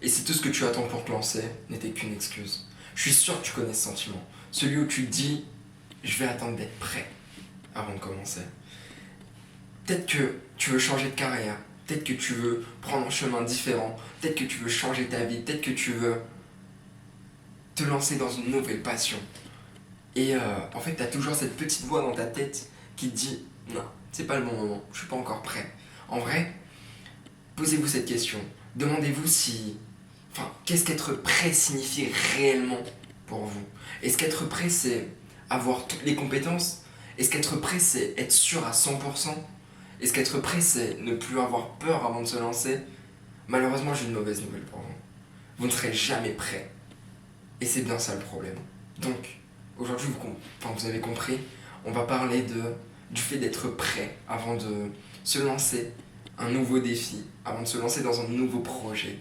Et si tout ce que tu attends pour te lancer n'était qu'une excuse? Je suis sûr que tu connais ce sentiment. Celui où tu te dis, je vais attendre d'être prêt avant de commencer. Peut-être que tu veux changer de carrière, peut-être que tu veux prendre un chemin différent, peut-être que tu veux changer ta vie, peut-être que tu veux te lancer dans une nouvelle passion. Et en fait, tu as toujours cette petite voix dans ta tête qui te dit, non, c'est pas le bon moment, je suis pas encore prêt. En vrai, posez-vous cette question. Demandez-vous si... Enfin, qu'est-ce qu'être prêt signifie réellement pour vous? Est-ce qu'être prêt, c'est avoir toutes les compétences? Est-ce qu'être prêt, c'est être sûr à 100%? Est-ce qu'être prêt, c'est ne plus avoir peur avant de se lancer? Malheureusement, j'ai une mauvaise nouvelle pour vous. Vous ne serez jamais prêt. Et c'est bien ça le problème. Donc, aujourd'hui, vous avez compris, on va parler du fait d'être prêt avant de se lancer un nouveau défi, avant de se lancer dans un nouveau projet.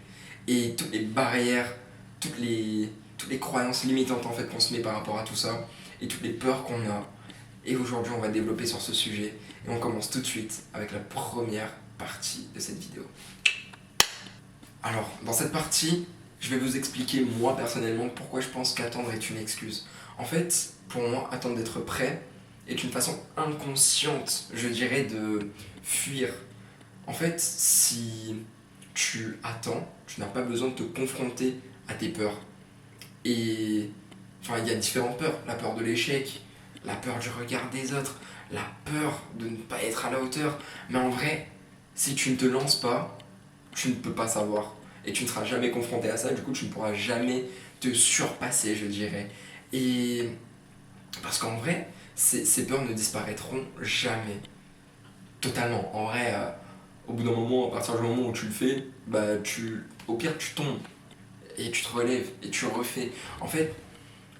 Et toutes les barrières, toutes les croyances limitantes en fait qu'on se met par rapport à tout ça, et toutes les peurs qu'on a. Et aujourd'hui, on va développer sur ce sujet. Et on commence tout de suite avec la première partie de cette vidéo. Alors, dans cette partie, je vais vous expliquer moi personnellement pourquoi je pense qu'attendre est une excuse. En fait, pour moi, attendre d'être prêt est une façon inconsciente, je dirais, de fuir. En fait, si tu attends, tu n'as pas besoin de te confronter à tes peurs. Et enfin, il y a différentes peurs. La peur de l'échec, la peur du regard des autres, la peur de ne pas être à la hauteur. Mais en vrai, si tu ne te lances pas, tu ne peux pas savoir. Et tu ne seras jamais confronté à ça, du coup tu ne pourras jamais te surpasser, je dirais. Et parce qu'en vrai, ces peurs ne disparaîtront jamais. Totalement. En vrai, au bout d'un moment, à partir du moment où tu le fais, au pire tu tombes. Et tu te relèves et tu refais. En fait,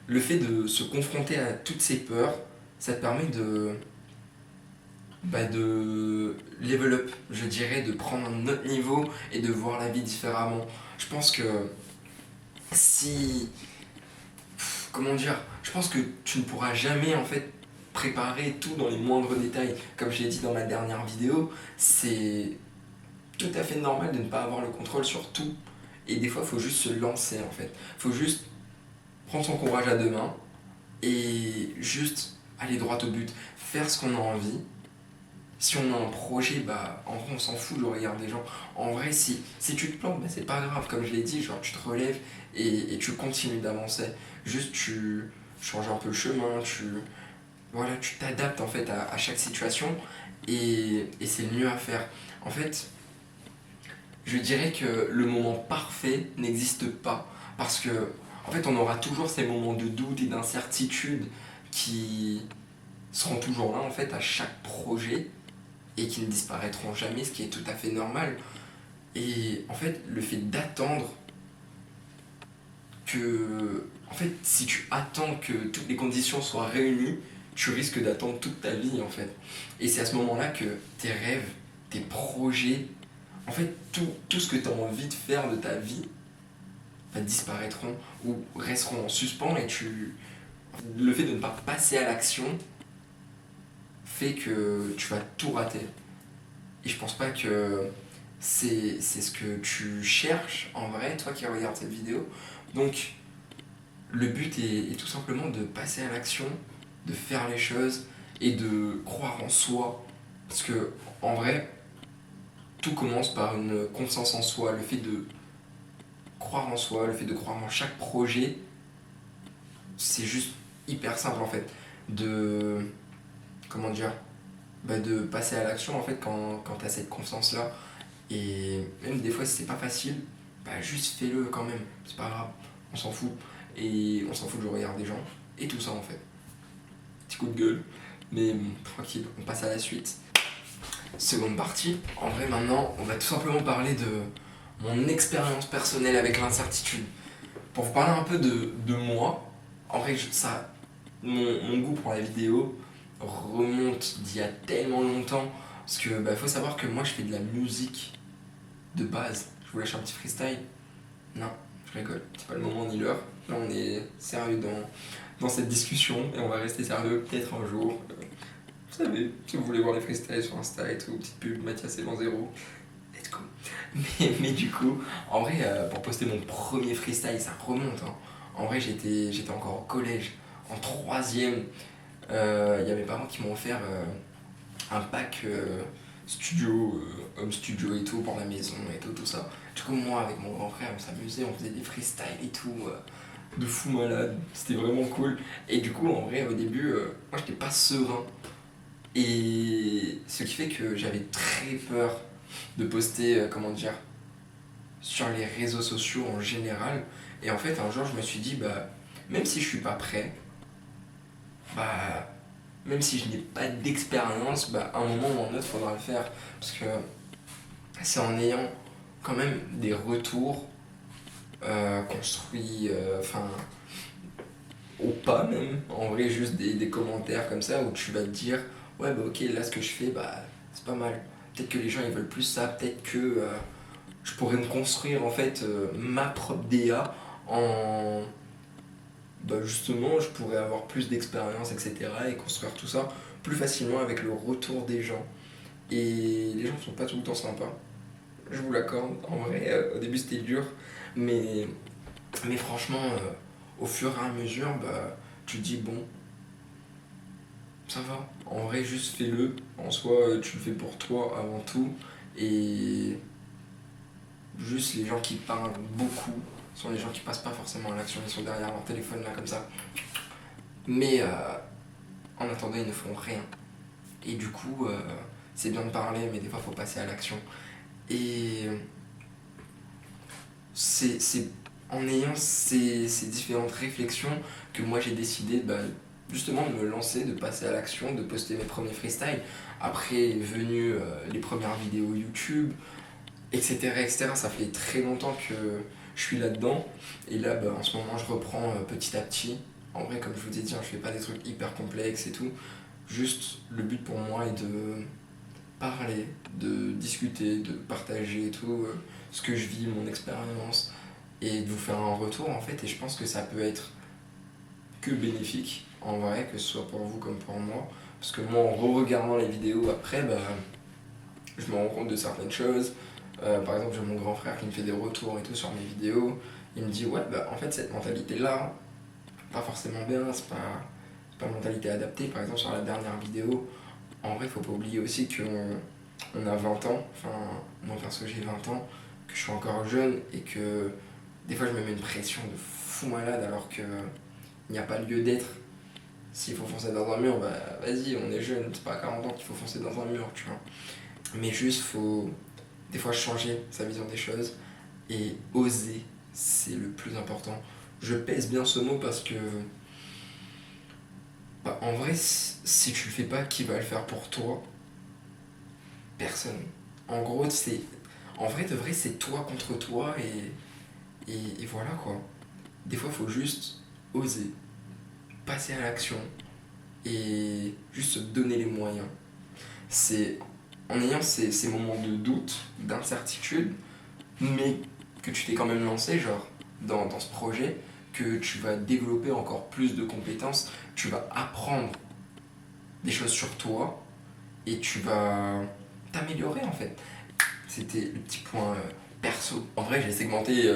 le fait de se confronter à toutes ces peurs, ça te permet de level up, je dirais, de prendre un autre niveau et de voir la vie différemment. Je pense que si... Comment dire? Je pense que tu ne pourras jamais en fait préparer tout dans les moindres détails. Comme je l'ai dit dans ma dernière vidéo, c'est tout à fait normal de ne pas avoir le contrôle sur tout. Et des fois, il faut juste se lancer en fait. Il faut juste prendre son courage à deux mains et juste aller droit au but. Faire ce qu'on a envie. Si on a un projet, en vrai, on s'en fout du regard des gens. En vrai, si tu te plantes, c'est pas grave. Comme je l'ai dit, genre, tu te relèves et tu continues d'avancer. Juste, tu changes un peu le chemin, tu t'adaptes en fait à chaque situation et c'est le mieux à faire. En fait, je dirais que le moment parfait n'existe pas parce que, en fait, on aura toujours ces moments de doute et d'incertitude qui seront toujours là en fait à chaque projet et qui ne disparaîtront jamais, ce qui est tout à fait normal. Et en fait, le fait d'attendre en fait, si tu attends que toutes les conditions soient réunies, tu risques d'attendre toute ta vie, en fait. Et c'est à ce moment-là que tes rêves, tes projets, en fait, tout ce que tu as envie de faire de ta vie, disparaîtront ou resteront en suspens et le fait de ne pas passer à l'action fait que tu vas tout rater. Et je pense pas que c'est ce que tu cherches en vrai, toi qui regardes cette vidéo. Donc, le but est tout simplement de passer à l'action, de faire les choses et de croire en soi. Parce que, en vrai, tout commence par une confiance en soi. Le fait de croire en soi, le fait de croire en chaque projet, c'est juste hyper simple en fait. De. Comment dire? De passer à l'action en fait quand tu as cette confiance là. Et même des fois, si c'est pas facile, juste fais-le quand même. C'est pas grave, on s'en fout. Et on s'en fout du regard des gens. Et tout ça en fait. Petit coup de gueule. Mais tranquille, on passe à la suite. Seconde partie. En vrai, maintenant, on va tout simplement parler de mon expérience personnelle avec l'incertitude. Pour vous parler un peu de moi, en vrai, mon goût pour la vidéo remonte d'il y a tellement longtemps. Parce que faut savoir que moi, je fais de la musique de base. Je vous lâche un petit freestyle. Non, je rigole, c'est pas le moment ni l'heure. Là, on est sérieux dans cette discussion et on va rester sérieux peut-être un jour. Vous savez, si vous voulez voir les freestyles sur Insta et tout, petite pub, Mathias Evan 0, let's go. Mais du coup, en vrai, pour poster mon premier freestyle, ça remonte, hein. En vrai, j'étais encore au collège, en troisième. Il y a mes parents qui m'ont offert un pack studio, home studio et tout pour la maison et tout ça. Du coup, moi, avec mon grand frère, on s'amusait, on faisait des freestyles et tout, de fou malade. C'était vraiment cool. Et du coup, en vrai, au début, moi, j'étais pas serein. Et ce qui fait que j'avais très peur de poster, comment dire, sur les réseaux sociaux en général. Et en fait, un jour, je me suis dit, bah, même si je suis pas prêt, bah, même si je n'ai pas d'expérience, bah, à un moment ou à un autre, il faudra le faire. Parce que c'est en ayant quand même des retours construits, enfin, ou pas même, en vrai, juste des commentaires comme ça où tu vas te dire, ouais, bah, ok, là, ce que je fais, bah, c'est pas mal. Peut-être que les gens, ils veulent plus ça, peut-être que je pourrais me construire, en fait, ma propre DA en, bah justement, je pourrais avoir plus d'expérience, etc. et construire tout ça plus facilement avec le retour des gens. Et les gens sont pas tout le temps sympas, je vous l'accorde. En vrai, au début c'était dur, mais, mais franchement, au fur et à mesure, bah, tu te dis bon, ça va. En vrai, juste fais-le. En soi, tu le fais pour toi avant tout. Et juste les gens qui parlent beaucoup sont les gens qui passent pas forcément à l'action, ils sont derrière leur téléphone là comme ça. Mais en attendant, ils ne font rien. Et du coup, c'est bien de parler, mais des fois, il faut passer à l'action. Et c'est en ayant ces différentes réflexions que moi, j'ai décidé bah, justement de me lancer, de passer à l'action, de poster mes premiers freestyles. Après est venu les premières vidéos YouTube, etc., etc. Ça fait très longtemps que je suis là-dedans. Et là, bah, en ce moment, je reprends petit à petit. En vrai, comme je vous ai dit, hein, je fais pas des trucs hyper complexes et tout. Juste, le but pour moi est de parler, de discuter, de partager et tout, ce que je vis, mon expérience, et de vous faire un retour en fait. Et je pense que ça peut être que bénéfique en vrai, que ce soit pour vous comme pour moi. Parce que moi, en re-regardant les vidéos après, bah, je me rends compte de certaines choses. Par exemple, j'ai mon grand frère qui me fait des retours et tout sur mes vidéos. Il me dit, ouais, bah en fait, cette mentalité-là, pas forcément bien, c'est pas une mentalité adaptée. Par exemple, sur la dernière vidéo, en vrai, faut pas oublier aussi qu'on a 20 ans, enfin, moi perso j'ai 20 ans, que je suis encore jeune et que des fois je me mets une pression de fou malade alors qu'il n'y a pas lieu d'être. S'il faut foncer dans un mur, bah vas-y, on est jeune, c'est pas à 40 ans qu'il faut foncer dans un mur, tu vois. Mais juste, faut des fois changer sa vision des choses et oser, c'est le plus important. Je pèse bien ce mot parce que, bah, en vrai, si tu le fais pas, qui va le faire pour toi? Personne. En gros, c'est. En vrai, de vrai, c'est toi contre toi et voilà quoi. Des fois, il faut juste oser, passer à l'action et juste se donner les moyens. C'est en ayant ces moments de doute, d'incertitude, mais que tu t'es quand même lancé, genre, dans ce projet, que tu vas développer encore plus de compétences, tu vas apprendre des choses sur toi et tu vas t'améliorer en fait. C'était le petit point perso. En vrai, j'ai segmenté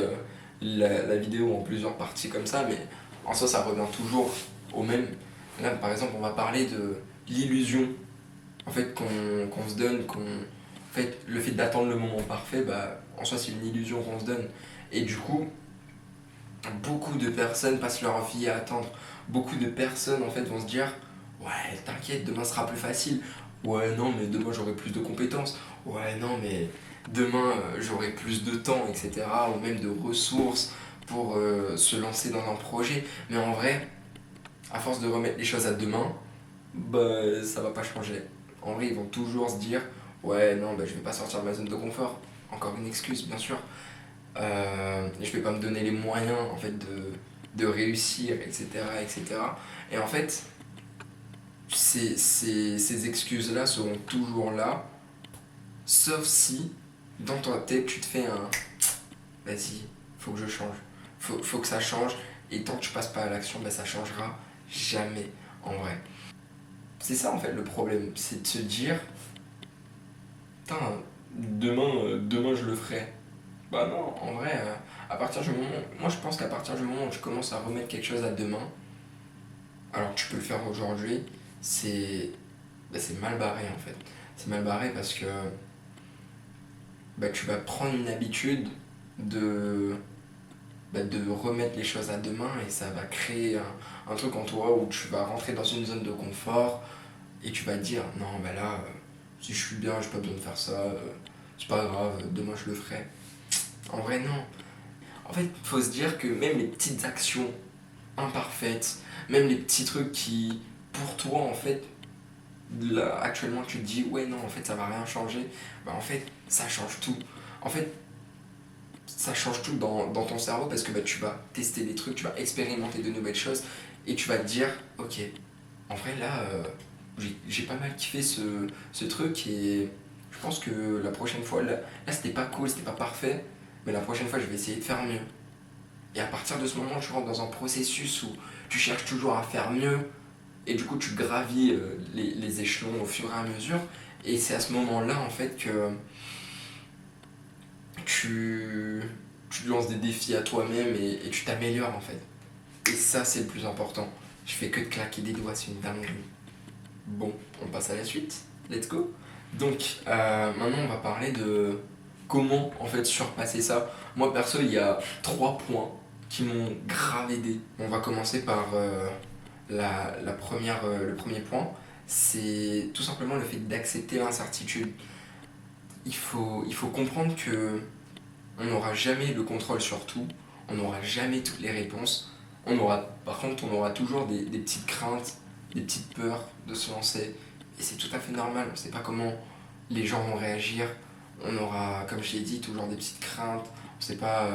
la vidéo en plusieurs parties comme ça, mais en soi, ça revient toujours au même. Là, par exemple, on va parler de l'illusion en fait, qu'on se donne, en fait, le fait d'attendre le moment parfait, bah, en soi, c'est une illusion qu'on se donne. Et du coup, beaucoup de personnes passent leur vie à attendre. Beaucoup de personnes, en fait, vont se dire, ouais, t'inquiète, demain sera plus facile. Ouais, non, mais demain j'aurai plus de compétences. Ouais, non, mais demain j'aurai plus de temps, etc. Ou même de ressources pour se lancer dans un projet. Mais en vrai, à force de remettre les choses à demain, bah ça va pas changer. En vrai, ils vont toujours se dire, ouais, non, bah, je vais pas sortir de ma zone de confort. Encore une excuse, bien sûr. Je vais pas me donner les moyens en fait de réussir, etc., etc. Et en fait, ces excuses-là seront toujours là, sauf si dans ta tête tu te fais un vas-y, faut que je change, faut que ça change, et tant que tu passes pas à l'action, ben ça changera jamais en vrai. C'est ça en fait le problème, c'est de se dire, putain, demain je le ferai. Bah non, en vrai, à partir du moment. Moi je pense qu'à partir du moment où tu commences à remettre quelque chose à demain, alors que tu peux le faire aujourd'hui, c'est c'est mal barré en fait. C'est mal barré parce que tu vas prendre une habitude de, de remettre les choses à demain et ça va créer un truc en toi où tu vas rentrer dans une zone de confort et tu vas te dire non, là, si je suis bien, j'ai pas besoin de faire ça, c'est pas grave, demain je le ferai. En vrai, non. En fait, faut se dire que même les petites actions imparfaites, même les petits trucs qui, pour toi, en fait, là, actuellement, tu te dis, ouais, non, en fait, ça va rien changer, en fait, ça change tout. En fait, ça change tout dans ton cerveau parce que tu vas tester des trucs, tu vas expérimenter de nouvelles choses et tu vas te dire, ok, en vrai, là, j'ai pas mal kiffé ce truc et je pense que la prochaine fois, là c'était pas cool, c'était pas parfait, mais la prochaine fois, je vais essayer de faire mieux. Et à partir de ce moment, tu rentres dans un processus où tu cherches toujours à faire mieux et du coup, tu gravis les échelons au fur et à mesure. Et c'est à ce moment-là, en fait, que tu, tu te lances des défis à toi-même et tu t'améliores, en fait. Et ça, c'est le plus important. Je fais que de claquer des doigts, c'est une dinguerie. Bon, on passe à la suite. Let's go. Donc, maintenant, on va parler de comment, en fait, surpasser ça. Moi, perso, il y a 3 points qui m'ont grave aidé. On va commencer par le premier point. C'est tout simplement le fait d'accepter l'incertitude. Il faut comprendre que on n'aura jamais le contrôle sur tout. On n'aura jamais toutes les réponses. Par contre, on aura toujours des petites craintes, des petites peurs de se lancer. Et c'est tout à fait normal. On ne sait pas comment les gens vont réagir. On aura, comme je l'ai dit, toujours des petites craintes. On ne sait pas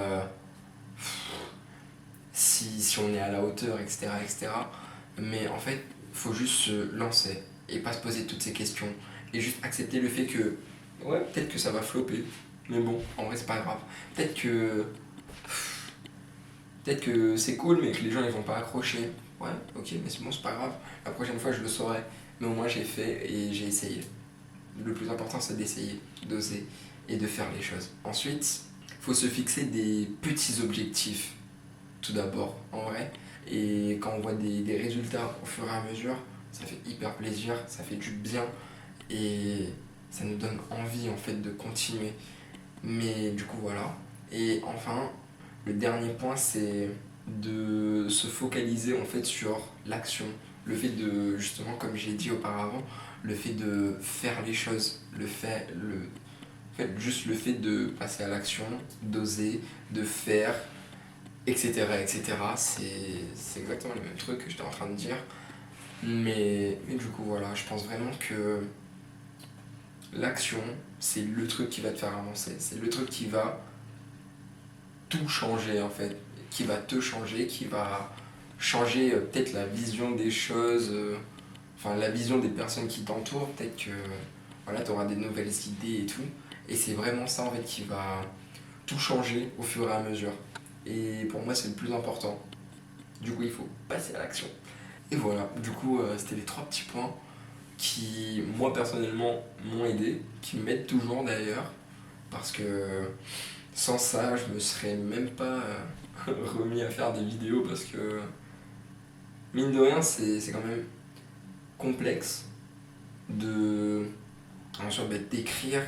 si on est à la hauteur, etc., etc. Mais en fait, il faut juste se lancer et pas se poser toutes ces questions. Et juste accepter le fait que, ouais, peut-être que ça va flopper. Mais bon, en vrai, c'est pas grave. Peut-être que Peut-être que c'est cool, mais que les gens ils vont pas accrocher. Ouais, ok, mais c'est bon, c'est pas grave. La prochaine fois, je le saurai. Mais au moins, j'ai fait et j'ai essayé. Le plus important, c'est d'essayer, d'oser et de faire les choses. Ensuite, il faut se fixer des petits objectifs, tout d'abord, en vrai. Et quand on voit des résultats au fur et à mesure, ça fait hyper plaisir, ça fait du bien et ça nous donne envie en fait de continuer. Mais du coup, voilà. Et enfin, le dernier point, c'est de se focaliser en fait sur l'action. Le fait de, justement, comme j'ai dit auparavant, le fait de faire les choses, en fait, juste le fait de passer à l'action, d'oser, de faire, etc. etc. C'est exactement le même truc que j'étais en train de dire. Mais du coup, voilà, je pense vraiment que l'action, c'est le truc qui va te faire avancer. C'est le truc qui va tout changer en fait, qui va te changer, qui va changer peut-être la vision des choses, enfin la vision des personnes qui t'entourent, peut-être que voilà, tu auras des nouvelles idées et tout. Et c'est vraiment ça en fait qui va tout changer au fur et à mesure. Et pour moi c'est le plus important. Du coup il faut passer à l'action. Et voilà, du coup c'était les 3 petits points qui moi personnellement m'ont aidé, qui m'aident toujours d'ailleurs, parce que sans ça, je me serais même pas remis à faire des vidéos parce que, mine de rien, c'est quand même complexe de, bien sûr, d'écrire,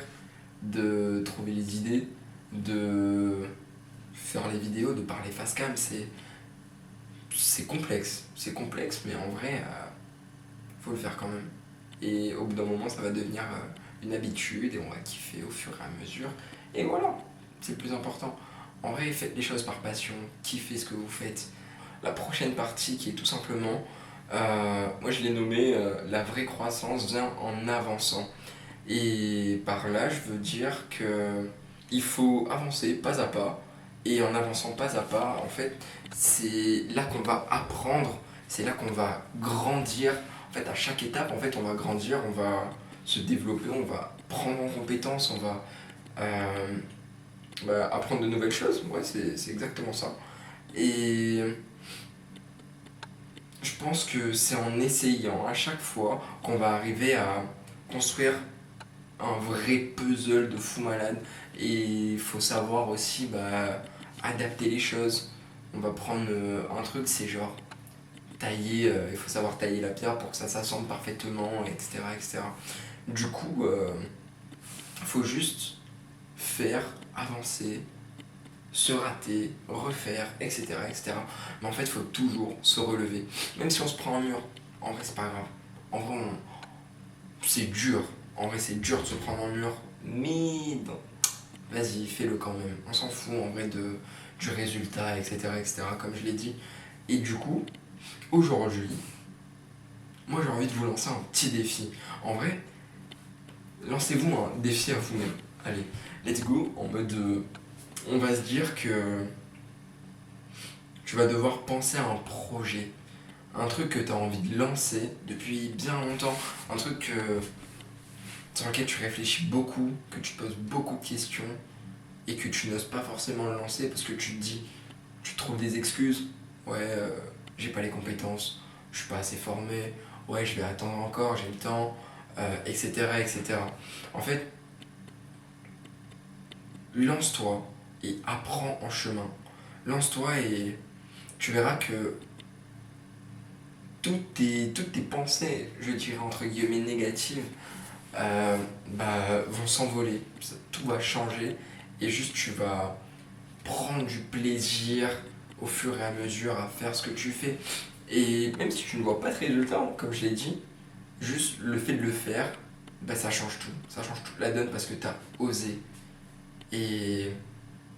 de trouver les idées, de faire les vidéos, de parler face cam. C'est complexe. C'est complexe, mais en vrai, faut le faire quand même. Et au bout d'un moment, ça va devenir une habitude et on va kiffer au fur et à mesure. Et voilà, c'est le plus important. En vrai, faites les choses par passion, kiffez ce que vous faites. La prochaine partie qui est tout simplement, moi je l'ai nommé la vraie croissance vient en avançant. Et par là, je veux dire que il faut avancer pas à pas. Et en avançant pas à pas, en fait, c'est là qu'on va apprendre, c'est là qu'on va grandir. En fait, à chaque étape, en fait, on va grandir, on va se développer, on va prendre en compétence, on va euh, apprendre de nouvelles choses. Ouais, c'est exactement ça. Et je pense que c'est en essayant à chaque fois qu'on va arriver à construire un vrai puzzle de fou malade. Et il faut savoir aussi adapter les choses. On va prendre un truc, c'est genre tailler, il faut savoir tailler la pierre pour que ça s'assemble parfaitement, etc. etc. Du coup, il faut juste faire, avancer, se rater, refaire, etc. etc. Mais en fait, il faut toujours se relever. Même si on se prend un mur, en vrai, c'est pas grave. En vrai, c'est dur. En vrai, c'est dur de se prendre un mur. Mais bon, vas-y, fais-le quand même. On s'en fout en vrai du résultat, etc., etc., comme je l'ai dit. Et du coup, aujourd'hui, moi j'ai envie de vous lancer un petit défi. En vrai, lancez-vous un défi à vous-même. Allez, let's go. En mode, on va se dire que tu vas devoir penser à un projet. Un truc que tu as envie de lancer depuis bien longtemps. Un truc sur lequel tu réfléchis beaucoup, que tu te poses beaucoup de questions et que tu n'oses pas forcément le lancer parce que tu te dis, tu trouves des excuses. Ouais, j'ai pas les compétences, je suis pas assez formé, ouais, je vais attendre encore, j'ai le temps, etc., etc. En fait, lance-toi et apprends en chemin. Lance-toi et tu verras que toutes tes pensées, je dirais entre guillemets négatives, vont s'envoler. Tout va changer et juste tu vas prendre du plaisir au fur et à mesure à faire ce que tu fais. Et même si tu ne vois pas de résultat, comme je l'ai dit, juste le fait de le faire, ça change tout. Ça change toute la donne parce que tu as osé. Et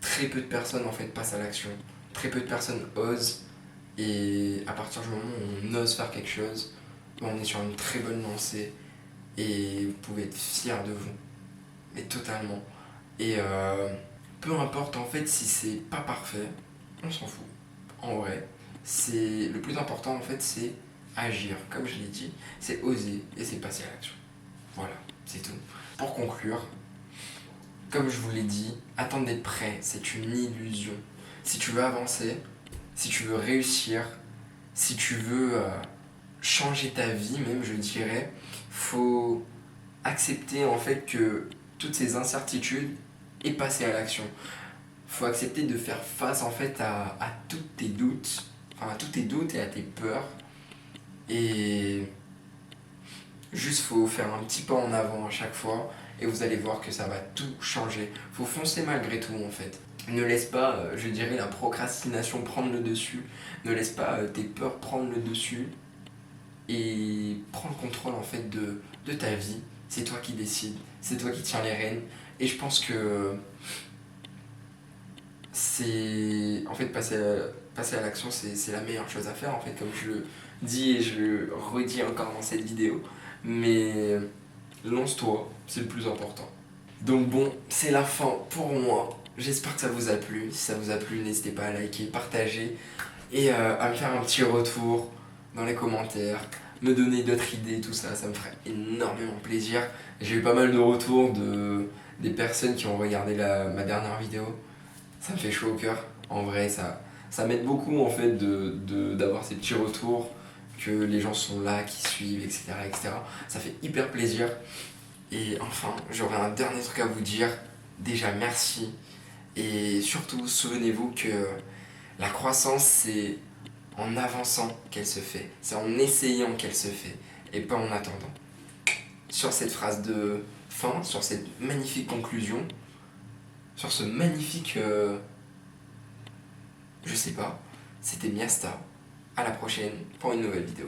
très peu de personnes en fait passent à l'action. Très peu de personnes osent. Et à partir du moment où on ose faire quelque chose, on est sur une très bonne lancée. Et vous pouvez être fiers de vous. Mais totalement. Et peu importe en fait si c'est pas parfait, on s'en fout. En vrai, c'est le plus important en fait, c'est agir. Comme je l'ai dit, c'est oser et c'est passer à l'action. Voilà, c'est tout. Pour conclure, comme je vous l'ai dit, attendre d'être prêt, c'est une illusion. Si tu veux avancer, si tu veux réussir, si tu veux changer ta vie, même je dirais, faut accepter en fait que toutes ces incertitudes et passer à l'action. Faut accepter de faire face en fait à tous tes doutes, enfin à tous tes doutes et à tes peurs. Et juste faut faire un petit pas en avant à chaque fois et vous allez voir que ça va tout changer. Faut foncer malgré tout en fait. Ne laisse pas, je dirais, la procrastination prendre le dessus. Ne laisse pas tes peurs prendre le dessus. Et prends le contrôle en fait de ta vie. C'est toi qui décides, c'est toi qui tiens les rênes. Et je pense que c'est en fait passer à l'action, c'est la meilleure chose à faire en fait, comme je le dis et je le redis encore dans cette vidéo. Mais lance-toi, c'est le plus important. Donc bon, c'est la fin pour moi. J'espère que ça vous a plu. Si ça vous a plu, n'hésitez pas à liker, partager et à me faire un petit retour dans les commentaires, me donner d'autres idées, tout ça, ça me ferait énormément plaisir. J'ai eu pas mal de retours des personnes qui ont regardé ma dernière vidéo. Ça me fait chaud au cœur. En vrai, ça m'aide beaucoup en fait d'avoir ces petits retours, que les gens sont là, qui suivent, etc., etc. Ça fait hyper plaisir. Et enfin, j'aurais un dernier truc à vous dire. Déjà, merci. Et surtout, souvenez-vous que la croissance, c'est en avançant qu'elle se fait. C'est en essayant qu'elle se fait. Et pas en attendant. Sur cette phrase de fin, sur cette magnifique conclusion, sur ce magnifique... je sais pas, c'était Miasta. À la prochaine pour une nouvelle vidéo.